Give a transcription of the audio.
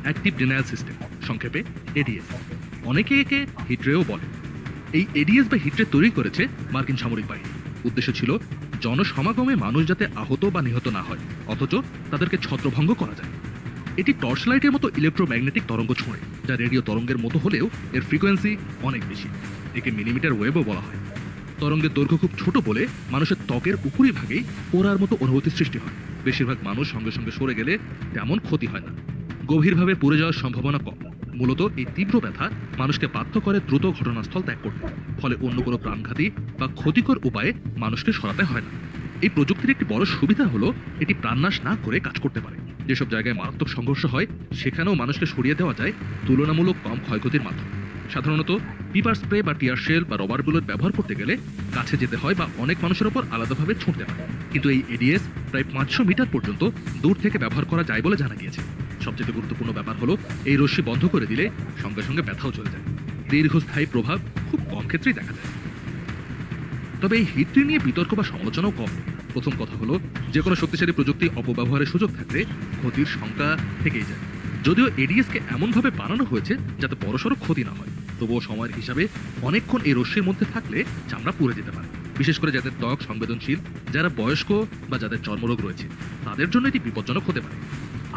Active denial system, সংক্ষেপে ads. অনেকে একে হিটরেও বলে। এই এডিএস বা হিটরে তৈরি করেছে মার্কিন সামরিক বাহিনী। উদ্দেশ্য ছিল জনসমাগমে মানুষ যাতে আহত বা নিহত না হয়, অথচ তাদেরকে ছত্রভঙ্গ করা যায়। এটি টর্চ লাইটের মতো ইলেকট্রোম্যাগনেটিক তরঙ্গ ছোঁড়ে, যা রেডিও তরঙ্গের মতো হলেও এর ফ্রিকোয়েন্সি অনেক বেশি। একে মিলিমিটার ওয়েভও বলা হয়। তরঙ্গের দৈর্ঘ্য খুব ছোট বলে মানুষের ত্বকের উপরিভাগেই পোড়ার মতো অনুভূতি সৃষ্টি হয়। বেশিরভাগ মানুষ সঙ্গে সঙ্গে সরে গেলে তেমন ক্ষতি হয় না, গভীরভাবে পুড়ে যাওয়ার সম্ভাবনা কম। মূলত এই তীব্র ব্যথা মানুষকে বাধ্য করে দ্রুত ঘটনাস্থল ত্যাগ করতে, ফলে অন্য কোনো প্রাণঘাতী বা ক্ষতিকর উপায়ে মানুষকে সরাতে হয় না। এই প্রযুক্তির একটি বড় সুবিধা হলো এটি প্রাণনাশ না করে কাজ করতে পারে। যেসব জায়গায় মারাত্মক সংঘর্ষ হয় সেখানেও মানুষকে সরিয়ে দেওয়া যায় তুলনামূলক কম ক্ষয়ক্ষতির মাধ্যমে। সাধারণত পিপার স্প্রে বা টিয়ার শেল বা রবার বুলেট ব্যবহার করতে গেলে কাছে যেতে হয় বা অনেক মানুষের ওপর আলাদাভাবে ছুঁড়তে হয়, কিন্তু এই এডিএস প্রায় 500 মিটার পর্যন্ত দূর থেকে ব্যবহার করা যায় বলে জানা গিয়েছে। সবচেয়ে গুরুত্বপূর্ণ ব্যাপার হলো এই রশ্মি বন্ধ করে দিলে সঙ্গে সঙ্গে ব্যথাও চলে যায়। দীর্ঘস্থায়ী প্রভাব খুব কম ক্ষেত্রেই দেখা যায়। তবে এই হিটরি নিয়ে বিতর্ক বা সমালোচনাও কম। প্রথম কথা হলো, যে কোনো শক্তিশালী প্রযুক্তি অপব্যবহারের সুযোগ থাকলে ক্ষতির শঙ্কা থেকেই যায়। যদিও এডিএসকে এমনভাবে বানানো হয়েছে যাতে বড়সড় ক্ষতি না হয়, তবুও সময়ের হিসাবে অনেকক্ষণ এই রশ্মির মধ্যে থাকলে চামড়া পুড়ে যেতে পারে। বিশেষ করে যাদের ত্বক সংবেদনশীল, যারা বয়স্ক বা যাদের চর্মরোগ রয়েছে, তাদের জন্য এটি বিপজ্জনক হতে পারে।